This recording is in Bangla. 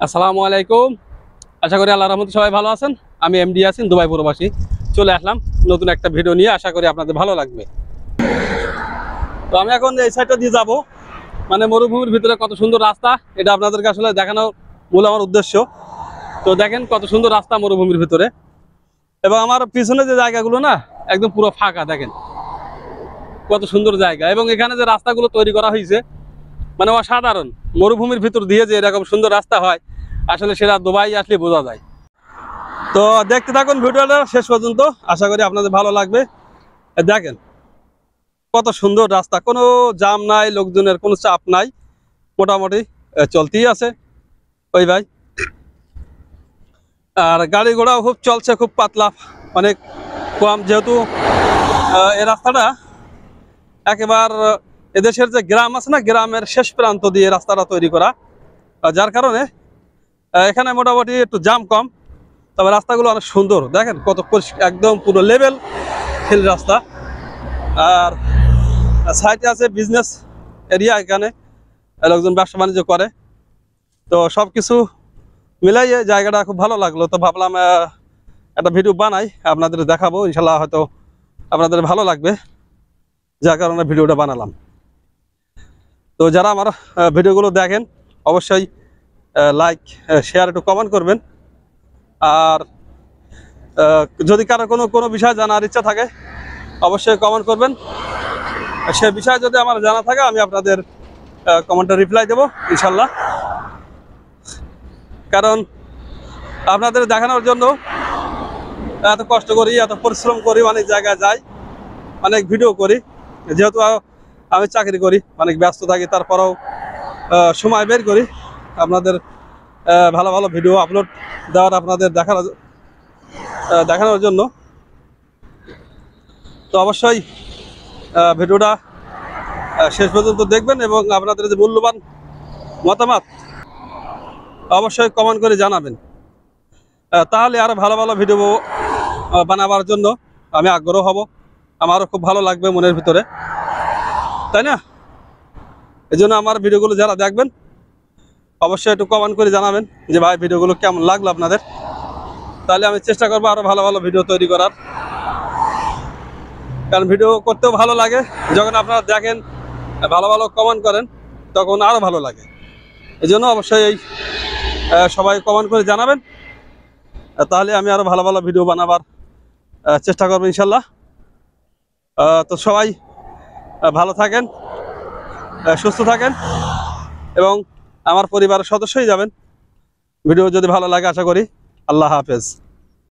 আসসালামু আলাইকুম। আশা করি আল্লাহর রহমতে সবাই ভালো আছেন। আমি এমডি ইয়াসিন, দুবাই প্রবাসী। চলে আসলাম নতুন একটা ভিডিও নিয়ে, আশা করি আপনাদের ভালো লাগবে। তো আমি এখন এই সাইডটা দিয়ে যাব, মানে মরুভূমির ভিতরে কত সুন্দর রাস্তা, এটা আপনাদেরকে আসলে দেখানোর মূল আমার উদ্দেশ্য। তো দেখেন কত সুন্দর রাস্তা মরুভূমির ভিতরে, এবং আমার পিছনে যে জায়গাগুলো না একদম পুরো ফাঁকা। দেখেন কত সুন্দর জায়গা, এবং এখানে যে রাস্তাগুলো তৈরি করা হয়েছে মানে অসাধারণ। মরুভূমির ভিতর দিয়ে যে এরকম সুন্দর রাস্তা হয়, আসলে সেটা দুবাই আসলে বোঝা যায়। তো দেখতে থাকুন ভিডিওটা শেষ পর্যন্ত, আশা করি আপনাদের ভালো লাগবে। দেখেন কত সুন্দর রাস্তা, কোনো জাম নাই, লোকজনের কোনো চাপ নাই, মোটামুটি চলতেই আছে ওই ভাই। আর গাড়ি ঘোড়াও খুব চলছে, খুব পাতলা, অনেক কম, যেহেতু এই রাস্তাটা একেবারে এদেশের যে গ্রাম আছে না, গ্রামের শেষ প্রান্ত দিয়ে রাস্তাটা তৈরি করা, যার কারণে এখানে মোটামুটি একটু জাম কম। তবে রাস্তাগুলো অনেক সুন্দর, দেখেন কত পরিষ্কার, একদম পুরো লেভেল হিল রাস্তা। আর সাইডে আছে বিজনেস এরিয়া, এখানে লোকজন ব্যবসা বাণিজ্য করে। তো সব কিছু মিলাইয়ে জায়গাটা খুব ভালো লাগলো, তো ভাবলাম একটা ভিডিও বানাই, আপনাদের দেখাবো, ইনশাল্লাহ হয়তো আপনাদের ভালো লাগবে, যার কারণে ভিডিওটা বানালাম। তো যারা আমার ভিডিওগুলো দেখেন অবশ্যই লাইক, শেয়ার, একটু কমেন্ট করবেন। আর যদি কারো কোনো বিষয় জানার ইচ্ছা থাকে অবশ্যই কমেন্ট করবেন। সে বিষয়ে যদি আমার জানা থাকে আমি আপনাদের কমেন্টে রিপ্লাই দেবো ইনশাল্লাহ। কারণ আপনাদের দেখানোর জন্য এত কষ্ট করি, এত পরিশ্রম করি, অনেক জায়গায় যাই, অনেক ভিডিও করি। যেহেতু আমি চাকরি করি, অনেক ব্যস্ত থাকি, তারপরেও সময় বের করি আপনাদের ভালো ভালো ভিডিও আপলোড দেওয়ার, আপনাদের দেখানোর জন্য। তো অবশ্যই ভিডিওটা শেষ পর্যন্ত দেখবেন, এবং আপনাদের যে মূল্যবান মতামত অবশ্যই কমেন্ট করে জানাবেন। তাহলে আরো ভালো ভালো ভিডিও বানাবার জন্য আমি আগ্রহ হব, আমারও খুব ভালো লাগবে মনের ভিতরে, তাই না? এই জন্য আমার ভিডিওগুলো যারা দেখবেন অবশ্যই একটু কমেন্ট করে জানাবেন যে ভাই ভিডিওগুলো কেমন লাগলো আপনাদের। তাহলে আমি চেষ্টা করবো আরো ভালো ভালো ভিডিও তৈরি করার, কারণ ভিডিও করতেও ভালো লাগে। যখন আপনারা দেখেন, ভালো ভালো কমেন্ট করেন, তখন আরো ভালো লাগে। এই জন্য অবশ্যই সবাই কমেন্ট করে জানাবেন, তাহলে আমি আরো ভালো ভালো ভিডিও বানাবার চেষ্টা করবো ইনশাল্লাহ। তো সবাই ভালো থাকেন, সুস্থ থাকেন, এবং আমার পরিবারের সদস্যই যাবেন। ভিডিও যদি ভালো লাগে আশা করি। আল্লাহ হাফেজ।